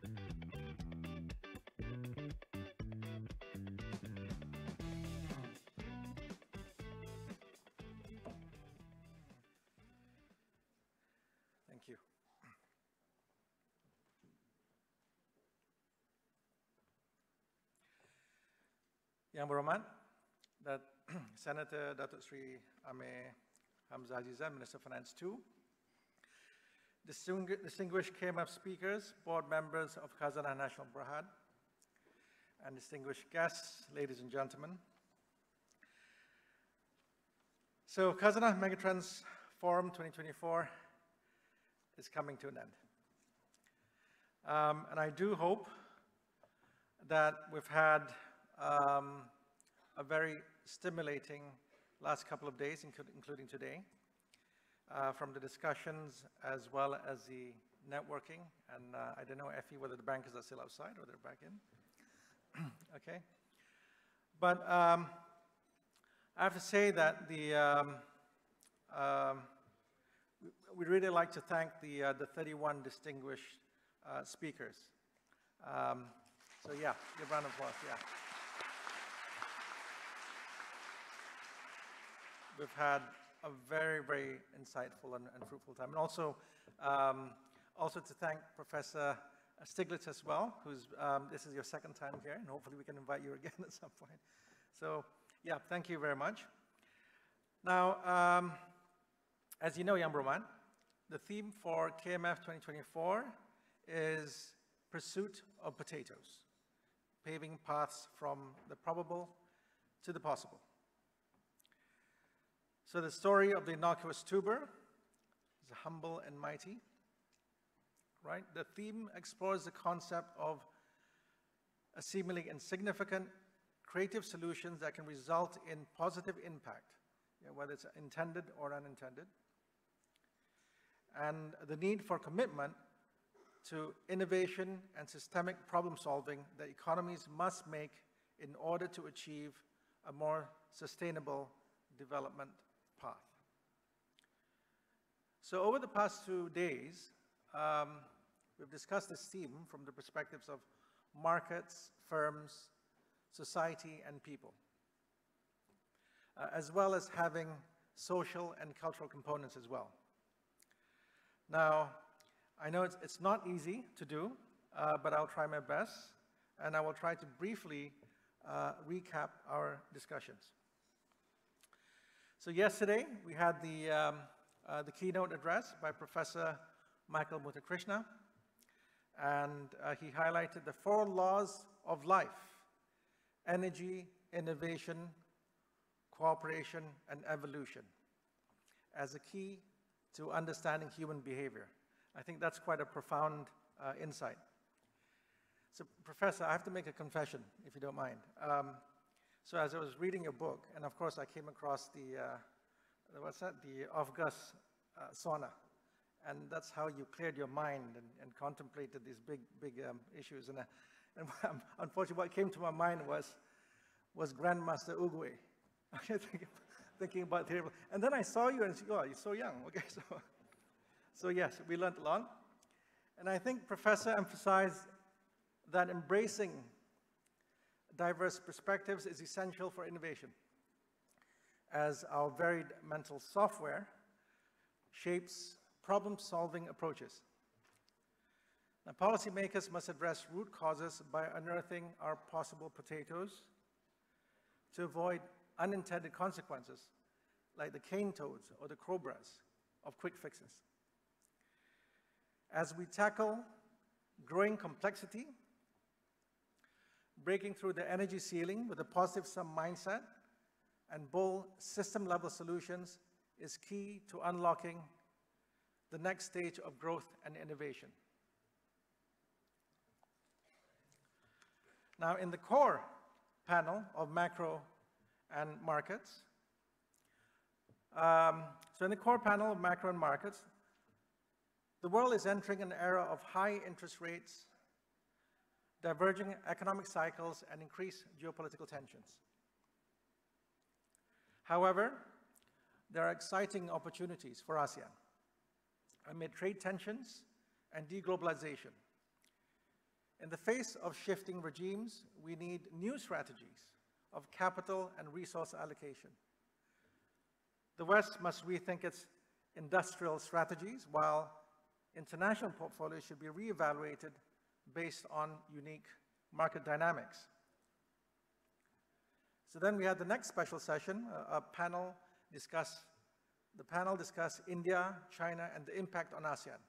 Thank you. Yang Berhormat, Senator Datuk Seri Amir, Hamzah Azizan, Minister of Finance 2, distinguished KMF speakers, board members of Khazanah National Berhad, and distinguished guests, ladies and gentlemen. So Khazanah Megatrends Forum 2024 is coming to an end. And I do hope that we've had a very stimulating last couple of days, including today, from the discussions as well as the networking. And I don't know, Effie, whether the bankers are still outside or they're back in. Okay. But I have to say that we'd really like to thank the 31 distinguished speakers. So yeah, give a round of applause, yeah. We've had a very, very insightful and fruitful time. And also to thank Professor Stiglitz as well, who's, this is your second time here, and hopefully we can invite you again at some point. So yeah, thank you very much. Now, as you know, Yang Berhormat, the theme for KMF 2024 is Pursuit of Potatoes, paving paths from the probable to the possible. So the story of the innocuous tuber is humble and mighty, right? The theme explores the concept of a seemingly insignificant creative solutions that can result in positive impact, whether it's intended or unintended. And the need for commitment to innovation and systemic problem solving that economies must make in order to achieve a more sustainable development path. So over the past 2 days, we've discussed this theme from the perspectives of markets, firms, society, and people, as well as having social and cultural components as well. Now, I know it's not easy to do, but I'll try my best, and I will try to briefly recap our discussions. So yesterday, we had the keynote address by Professor Michael Muthukrishna, and he highlighted the 4 laws of life: energy, innovation, cooperation, and evolution as a key to understanding human behavior. I think that's quite a profound insight. So, Professor, I have to make a confession, if you don't mind. So as I was reading your book, and of course I came across the what's that? The off-gas sauna. And that's how you cleared your mind and contemplated these big issues. And unfortunately, what came to my mind was Grandmaster Uguay. Thinking about terrible. And then I saw you and said, oh, you're so young. Okay, so yes, we learned a lot. And I think Professor emphasized that embracing diverse perspectives is essential for innovation, as our varied mental software shapes problem-solving approaches. Now, policymakers must address root causes by unearthing our possible potatoes to avoid unintended consequences, like the cane toads or the cobras of quick fixes. As we tackle growing complexity, breaking through the energy ceiling with a positive-sum mindset and bold system-level solutions is key to unlocking the next stage of growth and innovation. Now, in the core panel of macro and markets, so in the core panel of macro and markets, the world is entering an era of high interest rates, diverging economic cycles, and increased geopolitical tensions. However, there are exciting opportunities for ASEAN amid trade tensions and deglobalization. In the face of shifting regimes, we need new strategies of capital and resource allocation. The West must rethink its industrial strategies, while international portfolios should be reevaluated based on unique market dynamics. So then we had the next special session, the panel discussed India, China, and the impact on ASEAN.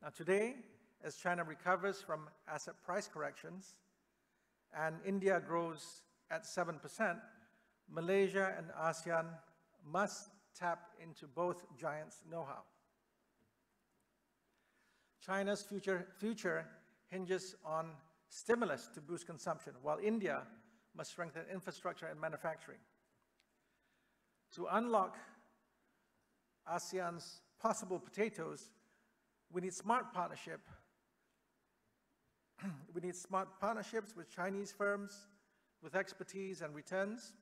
Now today, as China recovers from asset price corrections and India grows at 7%, Malaysia and ASEAN must tap into both giants' know-how. China's future hinges on stimulus to boost consumption, while India must strengthen infrastructure and manufacturing. To unlock ASEAN's possible potatoes, we need smart partnership. We need smart partnerships with Chinese firms with expertise and returns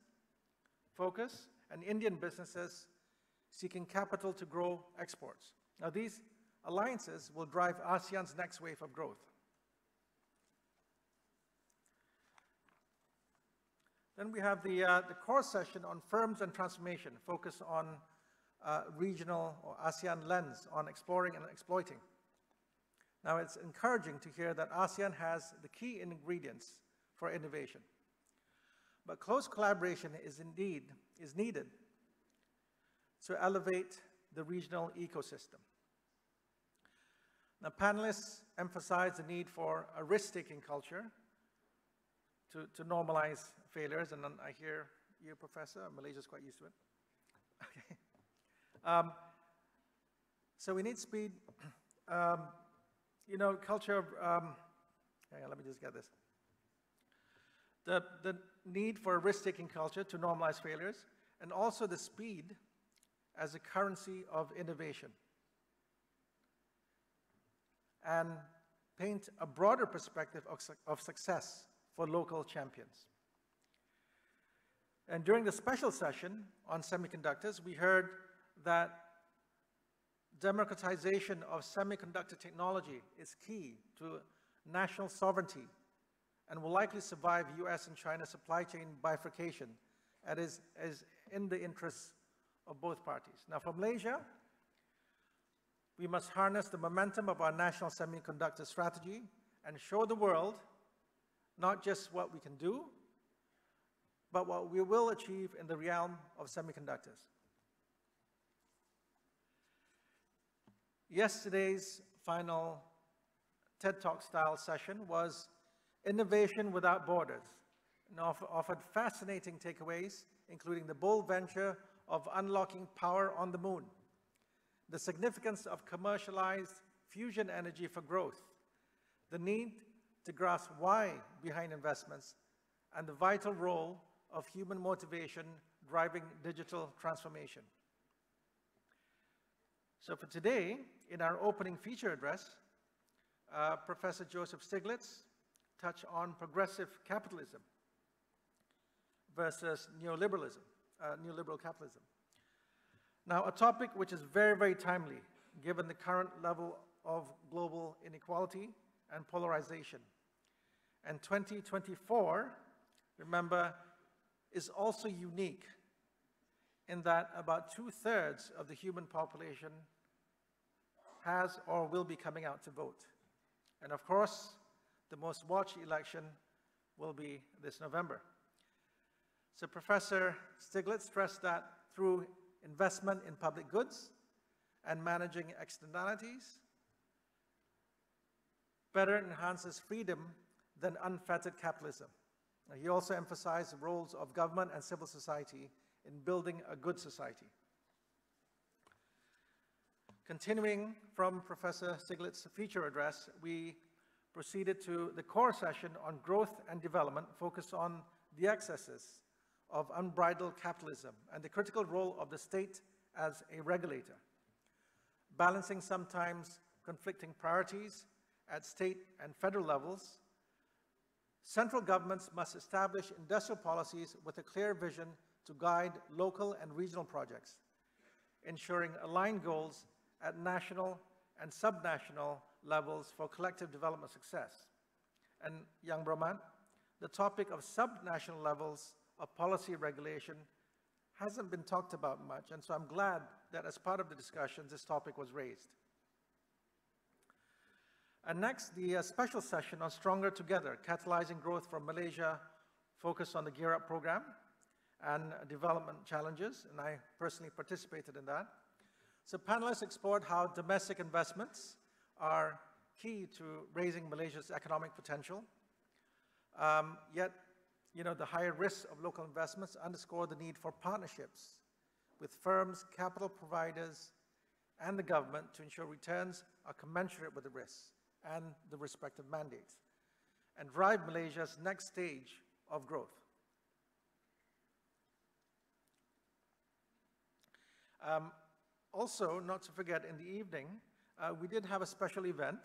focus, and Indian businesses seeking capital to grow exports. Now, these alliances will drive ASEAN's next wave of growth. Then we have the core session on firms and transformation, focused on regional or ASEAN lens on exploring and exploiting. Now, it's encouraging to hear that ASEAN has the key ingredients for innovation. But close collaboration is needed to elevate the regional ecosystem. Now, panelists emphasize the need for a risk-taking culture to normalize failures, and then I hear you, Professor, Malaysia's quite used to it. Okay. So we need speed. You know, culture of, hang on, let me just get this. The need for a risk-taking culture to normalize failures, and also the speed as a currency of innovation, and paint a broader perspective of success for local champions. And during the special session on semiconductors, we heard that democratization of semiconductor technology is key to national sovereignty and will likely survive US and China supply chain bifurcation, and is in the interests of both parties. Now, for Malaysia, we must harness the momentum of our national semiconductor strategy and show the world not just what we can do, but what we will achieve in the realm of semiconductors. Yesterday's final TED Talk style session was Innovation Without Borders, and offered fascinating takeaways, including the bold venture of unlocking power on the moon, the significance of commercialized fusion energy for growth, the need to grasp why behind investments, and the vital role of human motivation driving digital transformation. So for today, in our opening feature address, Professor Joseph Stiglitz touched on progressive capitalism versus neoliberal capitalism. Now, a topic which is very, very timely, given the current level of global inequality and polarization. And 2024, remember, is also unique in that about 2/3 of the human population has or will be coming out to vote. And of course, the most watched election will be this November. So Professor Stiglitz stressed that through investment in public goods and managing externalities, better enhances freedom than unfettered capitalism. He also emphasized the roles of government and civil society in building a good society. Continuing from Professor Stiglitz's feature address, we proceeded to the core session on growth and development, focused on the excesses of unbridled capitalism and the critical role of the state as a regulator, balancing sometimes conflicting priorities at state and federal levels. Central governments must establish industrial policies with a clear vision to guide local and regional projects, ensuring aligned goals at national and subnational levels for collective development success. and Yang Brahman, the topic of sub-national levels of policy regulation hasn't been talked about much, and so I'm glad that as part of the discussions, this topic was raised. And next, the special session on Stronger Together, Catalyzing Growth from Malaysia, focused on the Gear Up program and development challenges, and I personally participated in that. So panelists explored how domestic investments are key to raising Malaysia's economic potential. Yet, the higher risks of local investments underscore the need for partnerships with firms, capital providers, and the government to ensure returns are commensurate with the risks and the respective mandates, and drive Malaysia's next stage of growth. Also, not to forget, in the evening, we did have a special event,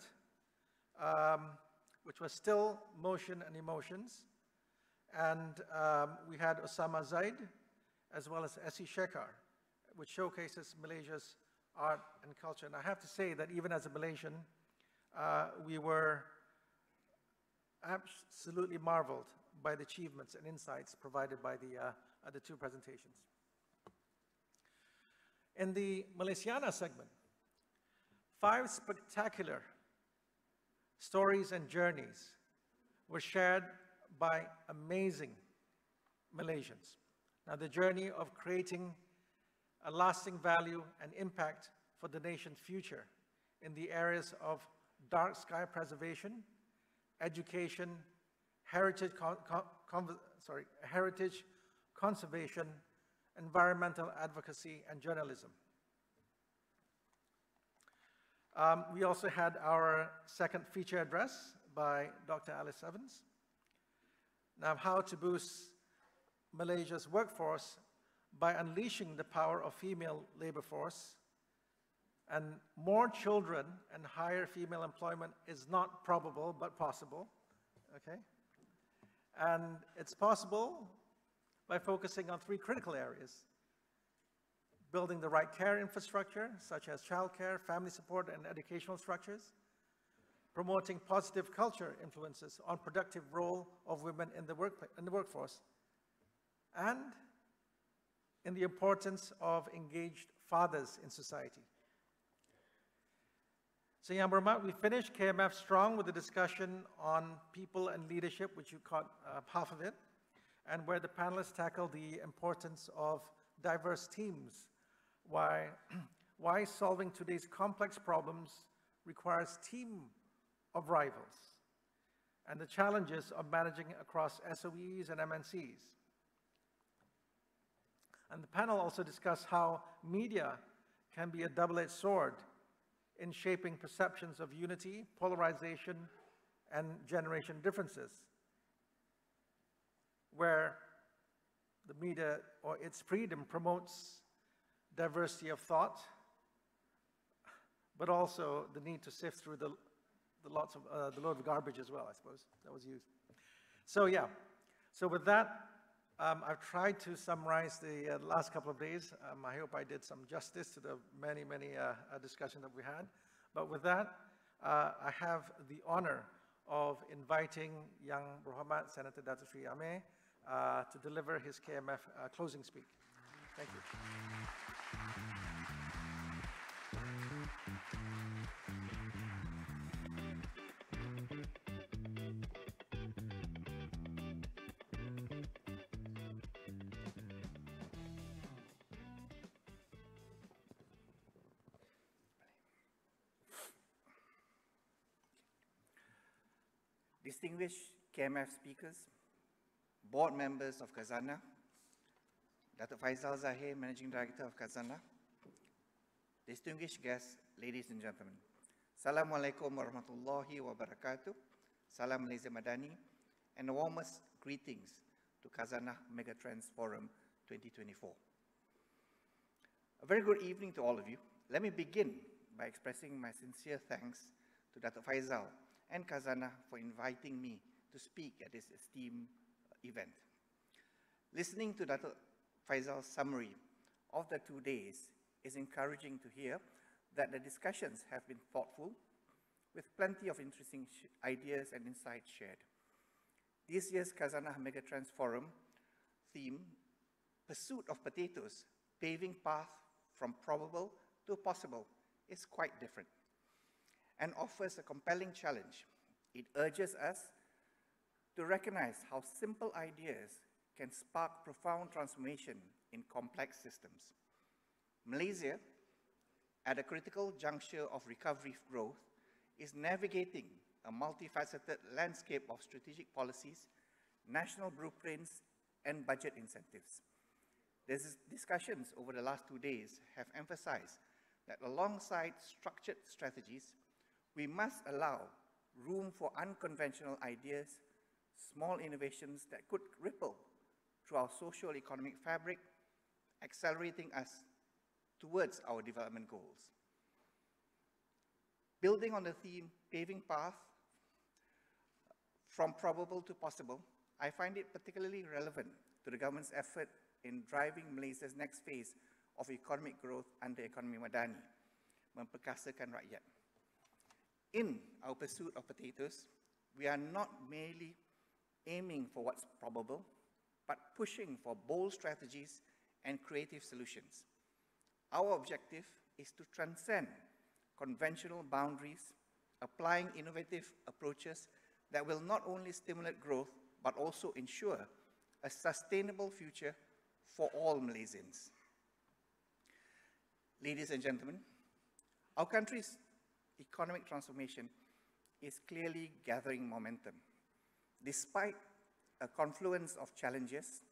which was Still Motion and Emotions, and we had Osama Zaid, as well as Essie Shekhar, which showcases Malaysia's art and culture. And I have to say that even as a Malaysian, we were absolutely marveled by the achievements and insights provided by the two presentations. In the Malaysiana segment, 5 spectacular stories and journeys were shared by amazing Malaysians. Now, the journey of creating a lasting value and impact for the nation's future in the areas of dark sky preservation, education, heritage conservation, environmental advocacy, and journalism. We also had our second feature address by Dr. Alice Evans. Now, how to boost Malaysia's workforce by unleashing the power of female labor force, and more children and higher female employment is not probable, but possible, okay? And it's possible by focusing on 3 critical areas: building the right care infrastructure, such as childcare, family support, and educational structures; promoting positive culture influences on productive role of women in the workforce; and in the importance of engaged fathers in society. So, Yang Berhad, we finished KMF strong with a discussion on people and leadership, which you caught half of it, and where the panelists tackled the importance of diverse teams, why solving today's complex problems requires team of rivals, and the challenges of managing across SOEs and MNCs. And the panel also discussed how media can be a double-edged sword in shaping perceptions of unity, polarization, and generation differences, where the media or its freedom promotes diversity of thought, but also the need to sift through the load of garbage as well, I suppose, that was used. So yeah, so with that, I've tried to summarize the last couple of days. I hope I did some justice to the many discussions that we had. But with that, I have the honor of inviting Yang Berhad, Senator Datuk Seri Amir, to deliver his KMF closing speech. Thank you. Distinguished KMF speakers, board members of Khazanah, Datuk Feisal Zahir, Managing Director of Khazanah, distinguished guests, ladies and gentlemen, Assalamualaikum warahmatullahi wabarakatuh, Salam Malaysia Madani, and the warmest greetings to Khazanah Megatrends Forum 2024. A very good evening to all of you. Let me begin by expressing my sincere thanks to Datuk Feisal and Khazanah for inviting me to speak at this esteemed event. Listening to Datuk Feisal's summary of the 2 days is encouraging to hear that the discussions have been thoughtful, with plenty of interesting ideas and insights shared. This year's Khazanah Megatrends Forum theme, Pursuit of Potatoes, Paving Path from Probable to Possible, is quite different and offers a compelling challenge. It urges us to recognize how simple ideas can spark profound transformation in complex systems. Malaysia, at a critical juncture of recovery growth, is navigating a multifaceted landscape of strategic policies, national blueprints, and budget incentives. These discussions over the last 2 days have emphasized that alongside structured strategies, we must allow room for unconventional ideas, small innovations that could ripple through our socio-economic fabric, accelerating us towards our development goals. Building on the theme, Paving Path from Probable to Possible, I find it particularly relevant to the government's effort in driving Malaysia's next phase of economic growth under Ekonomi Madani, memperkasakan rakyat. In our pursuit of potatoes, we are not merely aiming for what's probable, but pushing for bold strategies and creative solutions. Our objective is to transcend conventional boundaries, applying innovative approaches that will not only stimulate growth, but also ensure a sustainable future for all Malaysians. Ladies and gentlemen, our country's economic transformation is clearly gathering momentum. Despite a confluence of challenges,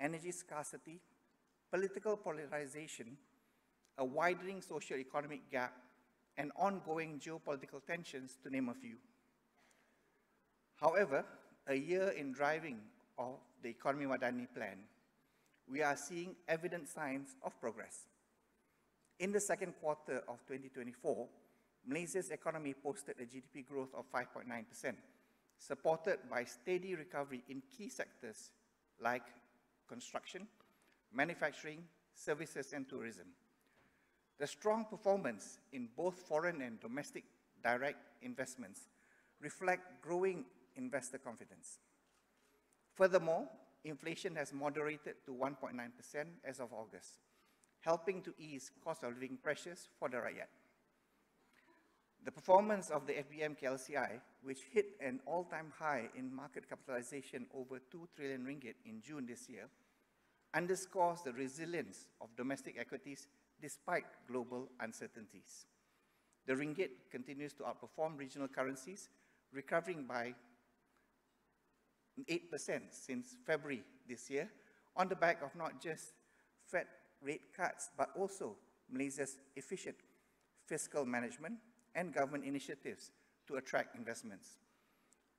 energy scarcity, political polarization, a widening socio-economic gap, and ongoing geopolitical tensions, to name a few. However, a year in driving of the Ekonomi Madani plan, we are seeing evident signs of progress. In the second quarter of 2024, Malaysia's economy posted a GDP growth of 5.9%, supported by steady recovery in key sectors like construction, manufacturing, services, and tourism. The strong performance in both foreign and domestic direct investments reflect growing investor confidence. Furthermore, inflation has moderated to 1.9% as of August, helping to ease cost of living pressures for the rakyat. The performance of the FBM KLCI, which hit an all-time high in market capitalization over 2 trillion ringgit in June this year, underscores the resilience of domestic equities despite global uncertainties. The ringgit continues to outperform regional currencies, recovering by 8% since February this year, on the back of not just Fed rate cuts, but also Malaysia's efficient fiscal management and government initiatives to attract investments.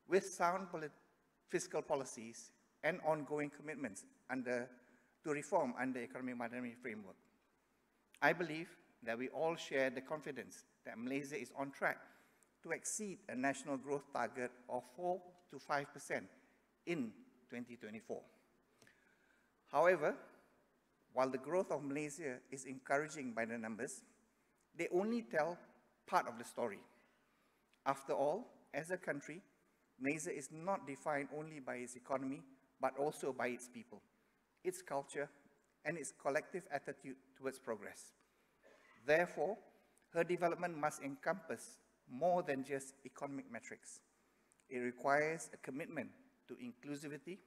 With sound fiscal policies and ongoing commitments to reform under Ekonomi Madani framework, I believe that we all share the confidence that Malaysia is on track to exceed a national growth target of 4 to 5% in 2024. However, while the growth of Malaysia is encouraging by the numbers, they only tell part of the story. After all, as a country, Malaysia is not defined only by its economy, but also by its people, its culture, and its collective attitude towards progress. Therefore, her development must encompass more than just economic metrics. It requires a commitment to inclusivity,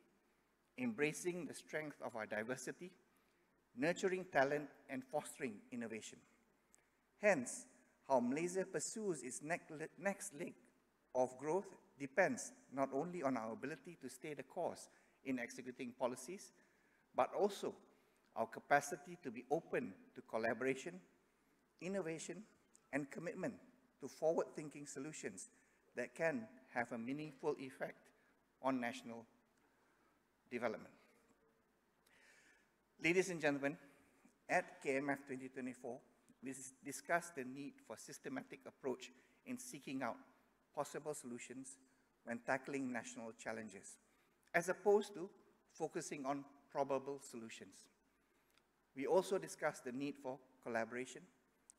embracing the strength of our diversity, nurturing talent, and fostering innovation. Hence, how Malaysia pursues its next leg of growth depends not only on our ability to stay the course in executing policies, but also our capacity to be open to collaboration, innovation, and commitment to forward-thinking solutions that can have a meaningful effect on national development. Ladies and gentlemen, at KMF 2024, we discussed the need for systematic approach in seeking out possible solutions when tackling national challenges, as opposed to focusing on probable solutions. We also discussed the need for collaboration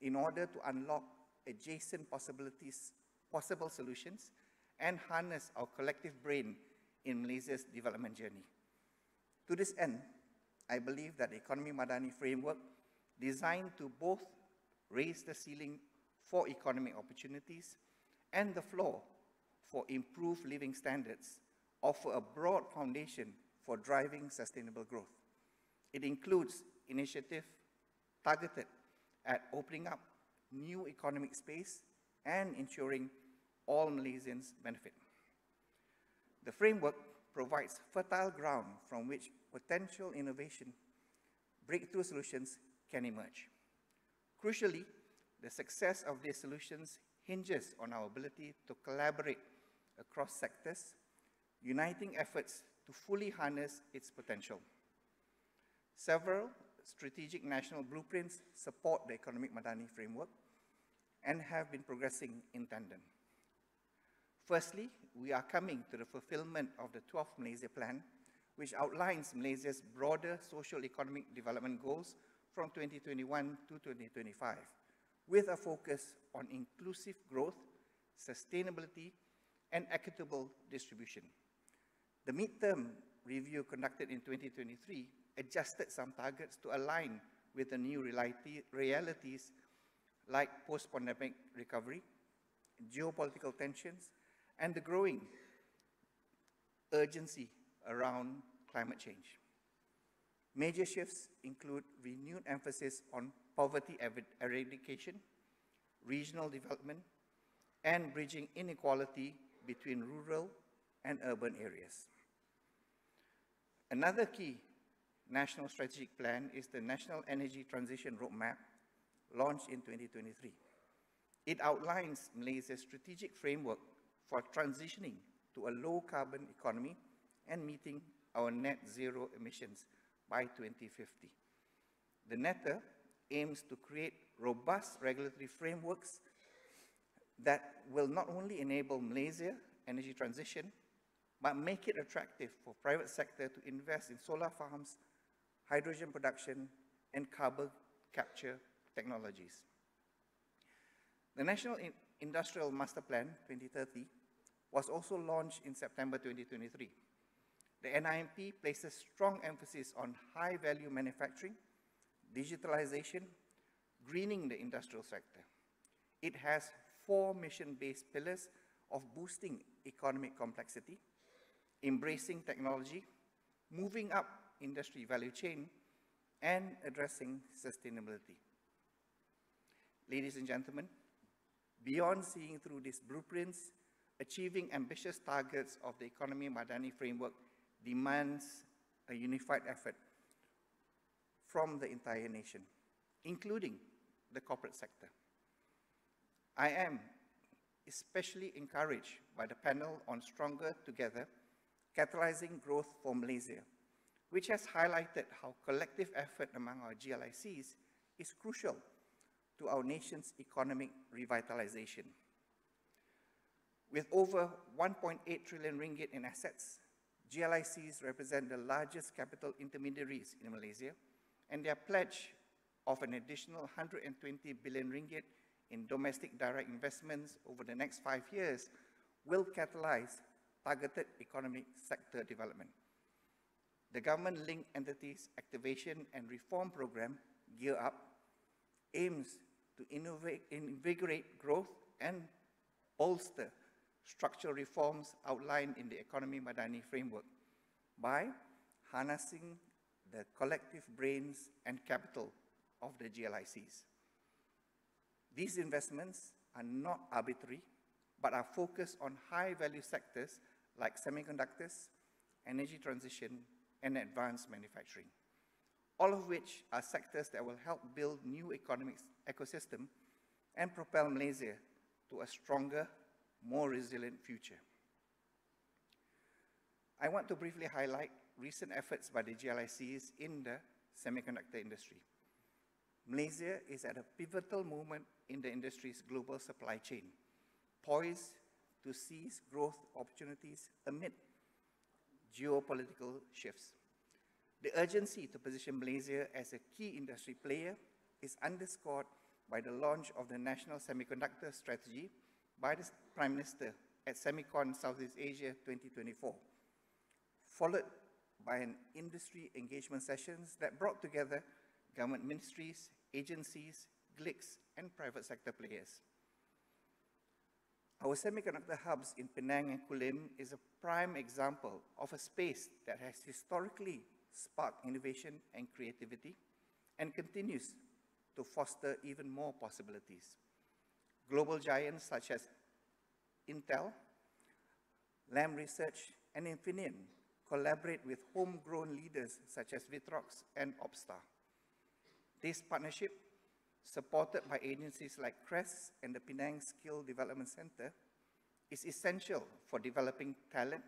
in order to unlock adjacent possibilities possible solutions and harness our collective brain in Malaysia's development journey. To this end, I believe that the Economy Madani framework, designed to both raise the ceiling for economic opportunities and the floor for improved living standards, offer a broad foundation for driving sustainable growth. It includes initiatives targeted at opening up new economic space and ensuring all Malaysians benefit. The framework provides fertile ground from which potential innovation, breakthrough solutions can emerge. Crucially, the success of these solutions hinges on our ability to collaborate across sectors, uniting efforts to fully harness its potential. Several strategic national blueprints support the Economic Madani framework and have been progressing in tandem. Firstly, we are coming to the fulfillment of the 12th Malaysia Plan, which outlines Malaysia's broader social-economic development goals from 2021 to 2025, with a focus on inclusive growth, sustainability, and equitable distribution. The midterm review conducted in 2023 adjusted some targets to align with the new realities like post-pandemic recovery, geopolitical tensions, and the growing urgency around climate change. Major shifts include renewed emphasis on poverty eradication, regional development, and bridging inequality between rural and urban areas. Another key national strategic plan is the National Energy Transition Roadmap, launched in 2023. It outlines Malaysia's strategic framework for transitioning to a low-carbon economy and meeting our net zero emissions by 2050. The NETA aims to create robust regulatory frameworks that will not only enable Malaysia's energy transition, but make it attractive for private sector to invest in solar farms, hydrogen production, and carbon capture technologies. The National Industrial Master Plan 2030 was also launched in September 2023. The NIMP places strong emphasis on high-value manufacturing, digitalization, greening the industrial sector. It has 4 mission-based pillars of boosting economic complexity, embracing technology, moving up industry value chain, and addressing sustainability. Ladies and gentlemen, beyond seeing through these blueprints, achieving ambitious targets of the Economy Madani framework demands a unified effort from the entire nation, including the corporate sector. I am especially encouraged by the panel on Stronger Together, Catalyzing Growth for Malaysia, which has highlighted how collective effort among our GLICs is crucial to our nation's economic revitalization. With over 1.8 trillion ringgit in assets, GLICs represent the largest capital intermediaries in Malaysia, and their pledge of an additional 120 billion ringgit in domestic direct investments over the next 5 years will catalyze targeted economic sector development. The government-linked entities activation and reform program, Gear Up, aims to invigorate growth and bolster structural reforms outlined in the Economy Madani framework by harnessing the collective brains and capital of the GLICs. These investments are not arbitrary, but are focused on high-value sectors like semiconductors, energy transition, and advanced manufacturing, all of which are sectors that will help build new economic ecosystem and propel Malaysia to a stronger, more resilient future. I want to briefly highlight recent efforts by the GLICs in the semiconductor industry. Malaysia is at a pivotal moment in the industry's global supply chain, poised to seize growth opportunities amid geopolitical shifts. The urgency to position Malaysia as a key industry player is underscored by the launch of the National Semiconductor Strategy by the Prime Minister at Semicon Southeast Asia 2024, followed by an industry engagement sessions that brought together government ministries, agencies, GLICs, and private sector players. Our semiconductor hubs in Penang and Kulim is a prime example of a space that has historically sparked innovation and creativity and continues to foster even more possibilities. Global giants such as Intel, Lam Research, and Infineon collaborate with homegrown leaders such as Vitrox and Opstar. This partnership, supported by agencies like CRESS and the Penang Skill Development Center, is essential for developing talent,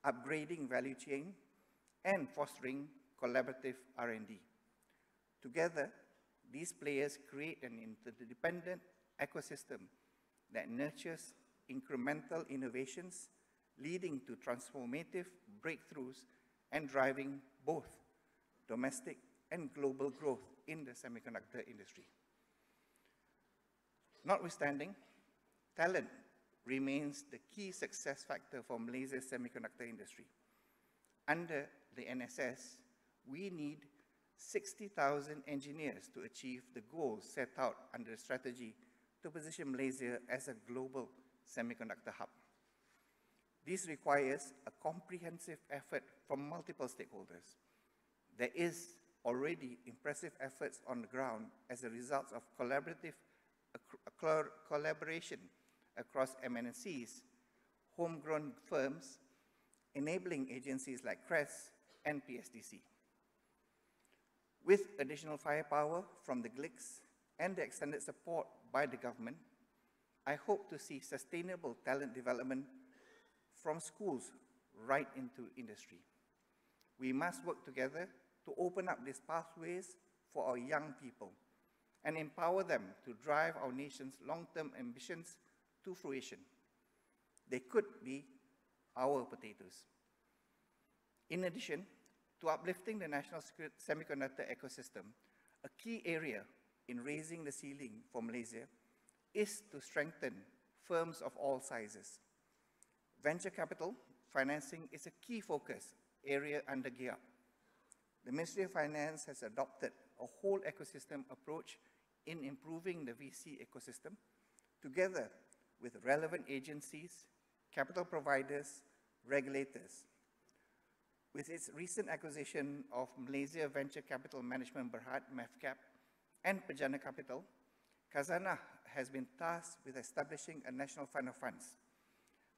upgrading value chain, and fostering collaborative R&D. Together, these players create an interdependent ecosystem that nurtures incremental innovations, leading to transformative breakthroughs and driving both domestic and global growth in the semiconductor industry. Notwithstanding, talent remains the key success factor for Malaysia's semiconductor industry. Under the NSS, we need 60,000 engineers to achieve the goals set out under the strategy to position Malaysia as a global semiconductor hub. This requires a comprehensive effort from multiple stakeholders. There is already impressive efforts on the ground as a result of collaboration across MNCs, homegrown firms, enabling agencies like CRESS and PSDC. With additional firepower from the GLICs and the extended support by the government, I hope to see sustainable talent development from schools right into industry. We must work together to open up these pathways for our young people and empower them to drive our nation's long-term ambitions to fruition. They could be our potatoes. In addition to uplifting the national semiconductor ecosystem, a key area in raising the ceiling for Malaysia is to strengthen firms of all sizes. Venture capital financing is a key focus area under Gear Up. The Ministry of Finance has adopted a whole ecosystem approach in improving the VC ecosystem, together with relevant agencies, capital providers, regulators. With its recent acquisition of Malaysia Venture Capital Management Berhad, MEFCAP, and Pejana Capital, Khazanah has been tasked with establishing a national fund of funds.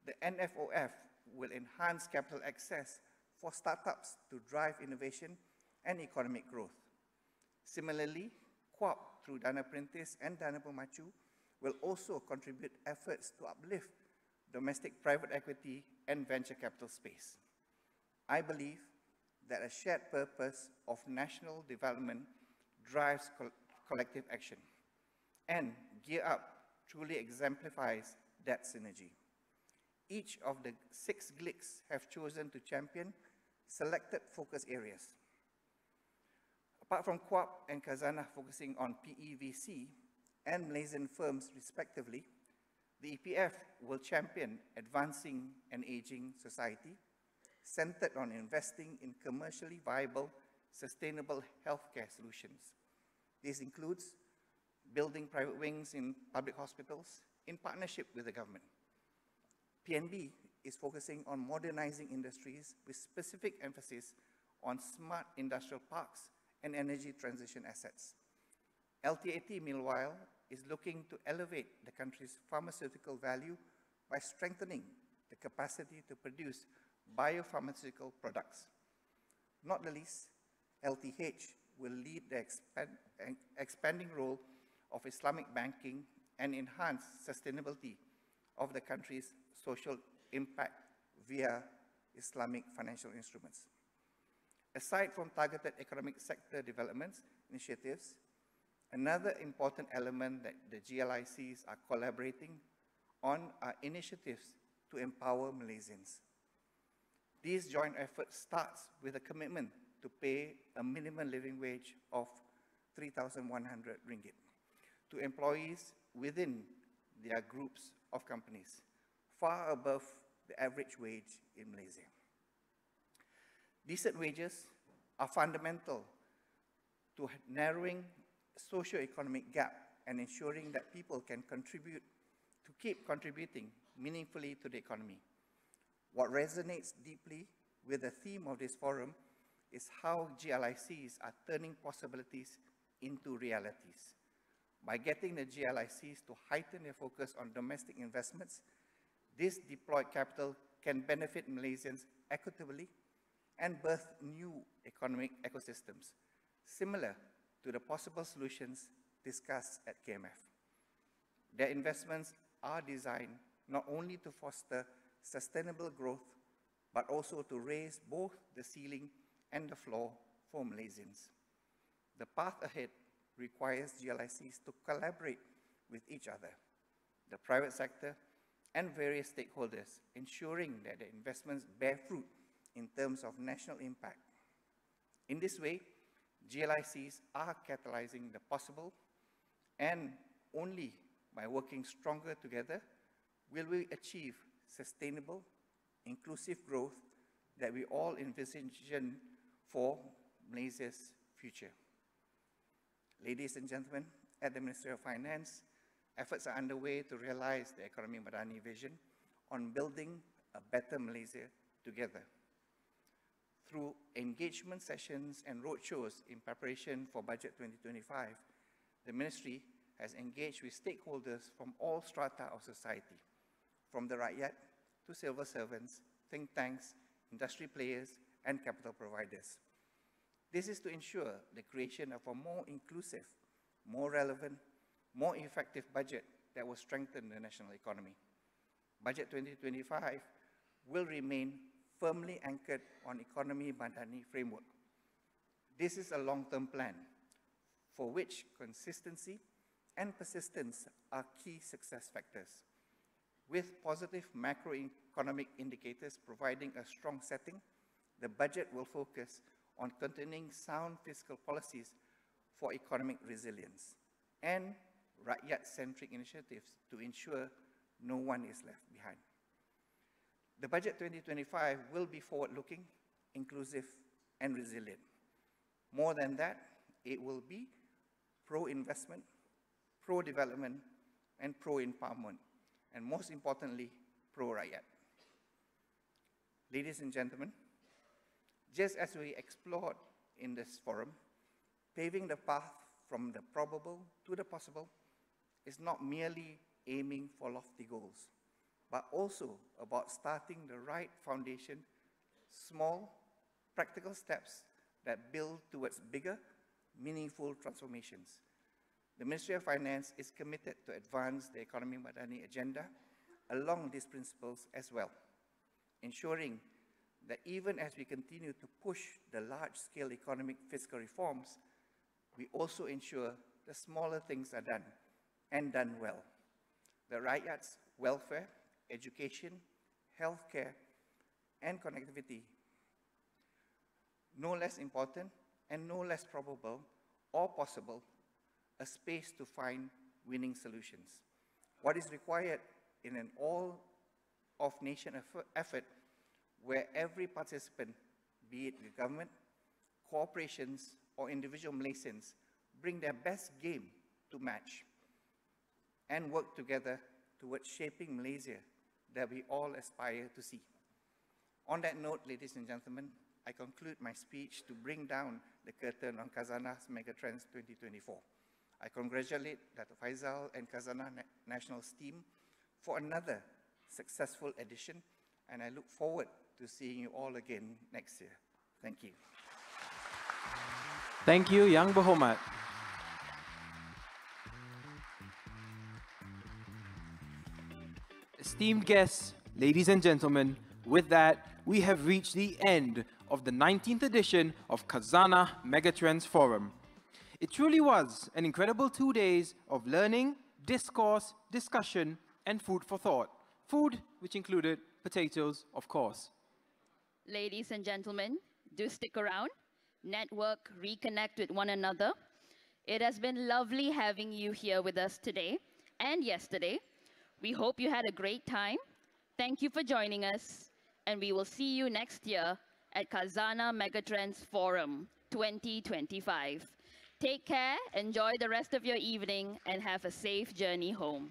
The NFOF will enhance capital access for startups to drive innovation and economic growth. Similarly, QUAP through Dana Perintis and Dana Pemacu will also contribute efforts to uplift domestic private equity and venture capital space. I believe that a shared purpose of national development drives collective action, and Gear Up truly exemplifies that synergy. Each of the 6 GLICs have chosen to champion selected focus areas. Apart from QUAP and Khazanah focusing on PEVC and Malaysian firms respectively, the EPF will champion advancing an aging society centered on investing in commercially viable, sustainable healthcare solutions. This includes building private wings in public hospitals in partnership with the government. PNB is focusing on modernizing industries with specific emphasis on smart industrial parks and energy transition assets. LTAT, meanwhile, is looking to elevate the country's pharmaceutical value by strengthening the capacity to produce biopharmaceutical products. Not the least, LTH will lead the expanding role of Islamic banking and enhance sustainability of the country's social impact via Islamic financial instruments. Aside from targeted economic sector developments initiatives, another important element that the GLICs are collaborating on are initiatives to empower Malaysians. These joint efforts starts with a commitment to pay a minimum living wage of 3,100 ringgit to employees within their groups of companies, far above the average wage in Malaysia. Decent wages are fundamental to narrowing socio-economic gap and ensuring that people can keep contributing meaningfully to the economy. What resonates deeply with the theme of this forum is how GLICs are turning possibilities into realities. By getting the GLICs to heighten their focus on domestic investments, this deployed capital can benefit Malaysians equitably and birth new economic ecosystems, similar to the possible solutions discussed at KMF. Their investments are designed not only to foster sustainable growth, but also to raise both the ceiling and the floor for Malaysians. The path ahead requires GLICs to collaborate with each other, the private sector, and various stakeholders, ensuring that the investments bear fruit in terms of national impact. In this way, GLICs are catalyzing the possible, and only by working stronger together will we achieve sustainable, inclusive growth that we all envision for Malaysia's future. Ladies and gentlemen, at the Ministry of Finance, efforts are underway to realize the Ekonomi Madani vision on building a better Malaysia together. Through engagement sessions and roadshows in preparation for Budget 2025, the Ministry has engaged with stakeholders from all strata of society, from the rakyat to civil servants, think tanks, industry players, and capital providers. This is to ensure the creation of a more inclusive, more relevant, more effective budget that will strengthen the national economy. Budget 2025 will remain firmly anchored on Ekonomi Madani framework. This is a long-term plan for which consistency and persistence are key success factors. With positive macroeconomic indicators providing a strong setting, the budget will focus on continuing sound fiscal policies for economic resilience and rakyat-centric initiatives to ensure no one is left behind. The Budget 2025 will be forward-looking, inclusive, and resilient. More than that, it will be pro-investment, pro-development, and pro-empowerment, and most importantly, pro-rakyat. Ladies and gentlemen, just as we explored in this forum, paving the path from the probable to the possible is not merely aiming for lofty goals, but also about starting the right foundation, small, practical steps that build towards bigger, meaningful transformations. The Ministry of Finance is committed to advance the Ekonomi Madani agenda along these principles as well, ensuring that even as we continue to push the large-scale economic fiscal reforms, we also ensure the smaller things are done, and done well. The rakyat's welfare, education, healthcare, and connectivity, no less important and no less probable or possible, a space to find winning solutions. What is required in an all-of-nation effort where every participant, be it the government, corporations, or individual Malaysians, bring their best game to match and work together towards shaping Malaysia that we all aspire to see. On that note, ladies and gentlemen, I conclude my speech to bring down the curtain on Khazanah Megatrends 2024. I congratulate Datuk Feisal and Khazanah National's team for another successful edition, and I look forward to seeing you all again next year. Thank you. Thank you, Yang Berhormat. Esteemed guests, ladies and gentlemen, with that, we have reached the end of the 19th edition of Khazanah Megatrends Forum. It truly was an incredible 2 days of learning, discourse, discussion, and food for thought. Food which included potatoes, of course. Ladies and gentlemen, do stick around, network, reconnect with one another. It has been lovely having you here with us today and yesterday. We hope you had a great time. Thank you for joining us, and we will see you next year at Khazanah Megatrends Forum 2025. Take care, enjoy the rest of your evening, and have a safe journey home.